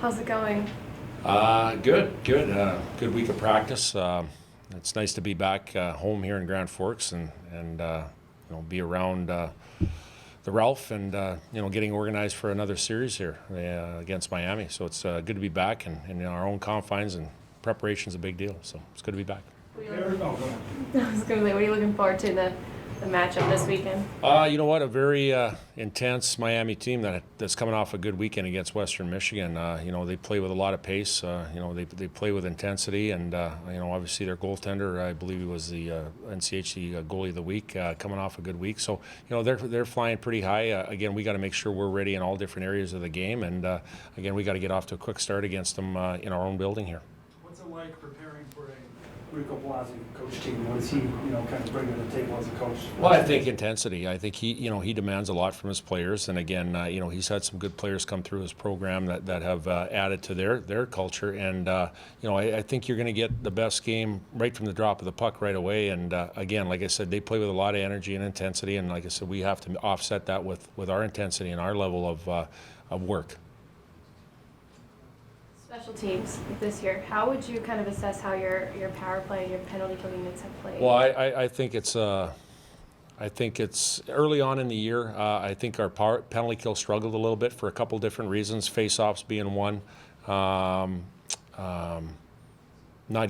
How's it going? Good. Good week of practice. It's nice to be back home here in Grand Forks and be around the Ralph and getting organized for another series here against Miami. So it's good to be back and in our own confines, and preparation's a big deal. So it's good to be back. I was going to say, what are you looking forward to the matchup this weekend? You know what? A very intense Miami team that's coming off a good weekend against Western Michigan. They play with a lot of pace. They play with intensity, and obviously their goaltender, I believe he was the NCHC goalie of the week, coming off a good week. So they're flying pretty high. Again, we got to make sure we're ready in all different areas of the game, and again, we got to get off to a quick start against them in our own building here. What's it like preparing for a Rico Blasi coach team? What does he, kind of bring to the table as a coach? Well, I think intensity. I think he demands a lot from his players, and again, he's had some good players come through his program that have added to their culture, and I think you're going to get the best game right from the drop of the puck right away. And again, like I said, they play with a lot of energy and intensity, and like I said, we have to offset that with our intensity and our level of work. Special teams this year, how would you kind of assess how your power play and your penalty kill units have played? Well, I think it's early on in the year. I think our penalty kill struggled a little bit for a couple different reasons, face-offs being one, not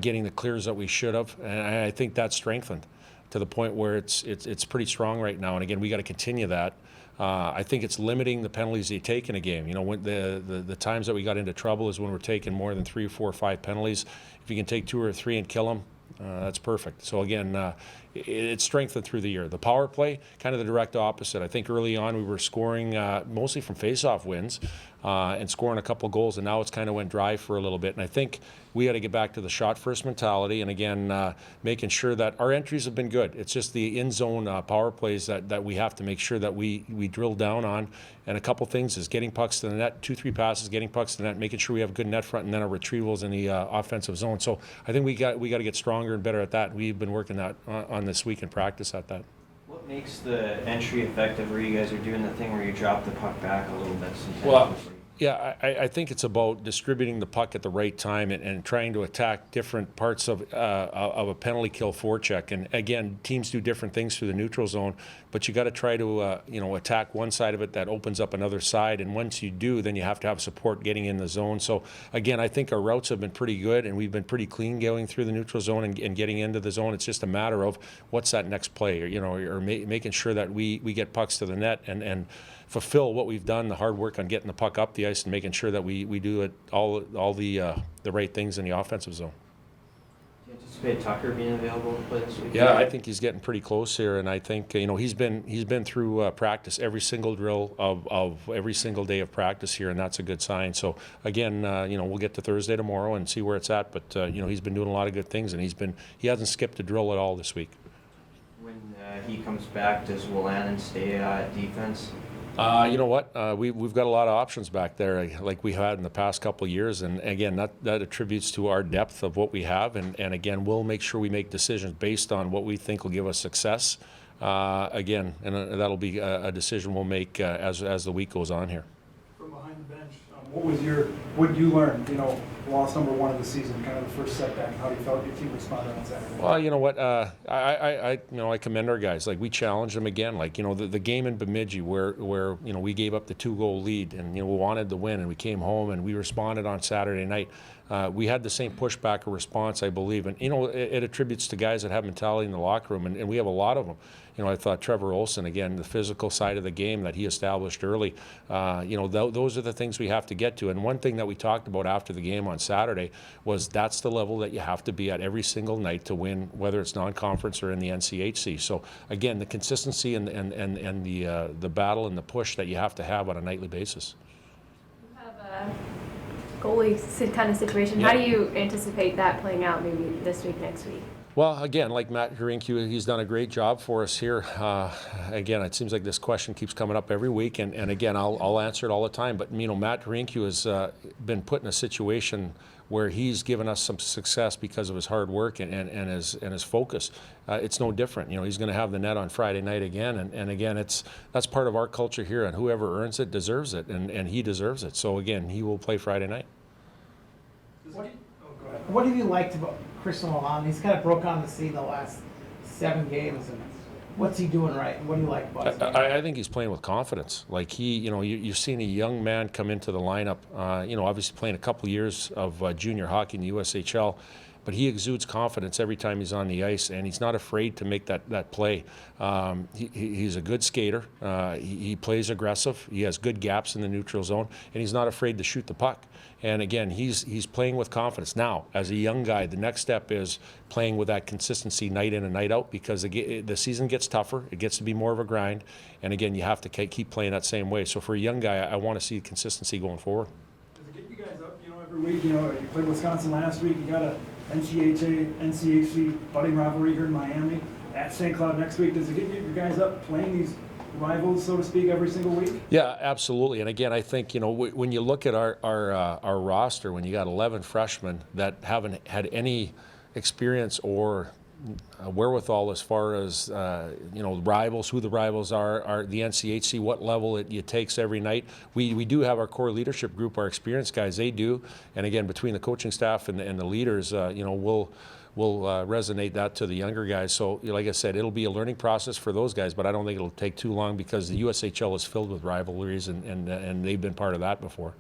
getting the clears that we should have, and I think that's strengthened to the point where it's pretty strong right now. And again, we got to continue that. I think it's limiting the penalties you take in a game. When the times that we got into trouble is when we're taking more than 3, 4, 5 penalties. If you can take 2 or 3 and kill them, that's perfect. So again, it's strengthened through the year. The power play, kind of the direct opposite. I think early on we were scoring mostly from face-off wins and scoring a couple goals, and now it's kind of went dry for a little bit. And I think we got to get back to the shot-first mentality, and again, making sure that our entries have been good. It's just the in-zone power plays that we have to make sure that we drill down on. And a couple things is getting pucks to the net, 2, 3 passes, getting pucks to the net, making sure we have a good net front, and then our retrievals in the offensive zone. So I think we got to get stronger and better at that. We've been working that on this week in practice at that. What makes the entry effective where you guys are doing the thing where you drop the puck back a little bit sometimes? Well, yeah, I think it's about distributing the puck at the right time and trying to attack different parts of a penalty kill forecheck. And again, teams do different things through the neutral zone, but you got to try to attack one side of it that opens up another side. And once you do, then you have to have support getting in the zone. So again, I think our routes have been pretty good, and we've been pretty clean going through the neutral zone and getting into the zone. It's just a matter of what's that next play, or making sure that we get pucks to the net and fulfill what we've done, the hard work on getting the puck up the ice and making sure that we do it all the right things in the offensive zone. Do you anticipate Tucker being available to play this week? Yeah, I think he's getting pretty close here, and I think he's been through practice, every single drill of every single day of practice here, and that's a good sign. So again, we'll get to Thursday tomorrow and see where it's at, but he's been doing a lot of good things, and he hasn't skipped a drill at all this week. When he comes back, does Wolanin stay at defense? You know what? We've got a lot of options back there, like we had in the past couple of years, and again, that attributes to our depth of what we have, and again, we'll make sure we make decisions based on what we think will give us success. Again, and that'll be a decision we'll make as the week goes on here. From behind the bench, what did you learn? Loss number 1 of the season, kind of the first setback, and how you felt your team responded on Saturday. Well, you know what? I commend our guys. Like, we challenged them again. Like, the game in Bemidji where we gave up the 2-goal lead, and we wanted the win, and we came home and we responded on Saturday night. We had the same pushback or response, I believe, and it attributes to guys that have mentality in the locker room, and we have a lot of them. I thought Trevor Olsen, again, the physical side of the game that he established early, those are the things we have to get to. And one thing that we talked about after the game on Saturday was that's the level that you have to be at every single night to win, whether it's non-conference or in the NCHC. So again, the consistency and the battle and the push that you have to have on a nightly basis. You have a goalie kind of situation. Yeah. How do you anticipate that playing out maybe this week, next week? Well, again, like Matt Harinkyu, he's done a great job for us here. Again, it seems like this question keeps coming up every week, and again, I'll answer it all the time. But Matt Harinkyu has been put in a situation where he's given us some success because of his hard work and his focus. It's no different. He's going to have the net on Friday night again, and again, that's part of our culture here. And whoever earns it deserves it, and he deserves it. So again, he will play Friday night. Oh, go ahead. What have you liked about Christian Lalonde? He's kind of broke on the scene the last 7 games, and what's he doing right? And what do you like about his game? I think he's playing with confidence. Like you've seen a young man come into the lineup. Obviously playing a couple years of junior hockey in the USHL, but he exudes confidence every time he's on the ice, and he's not afraid to make that play. He's a good skater. He plays aggressive. He has good gaps in the neutral zone, and he's not afraid to shoot the puck. And again, he's playing with confidence. Now, as a young guy, the next step is playing with that consistency night in and night out, because the season gets tougher. It gets to be more of a grind. And again, you have to keep playing that same way. So for a young guy, I want to see consistency going forward. Does it get you guys up, every week? You played Wisconsin last week. You got a NCHC budding rivalry here in Miami. At St. Cloud next week. Does it get you guys up playing these rivals, so to speak, every single week? Yeah, absolutely. And again, I think when you look at our roster, when you got 11 freshmen that haven't had any experience or wherewithal as far as rivals, who the rivals are the NCHC, what level it takes every night. We do have our core leadership group, our experienced guys. They do, and again, between the coaching staff and the leaders, we'll resonate that to the younger guys. So, like I said, it'll be a learning process for those guys, but I don't think it'll take too long, because the USHL is filled with rivalries, and they've been part of that before.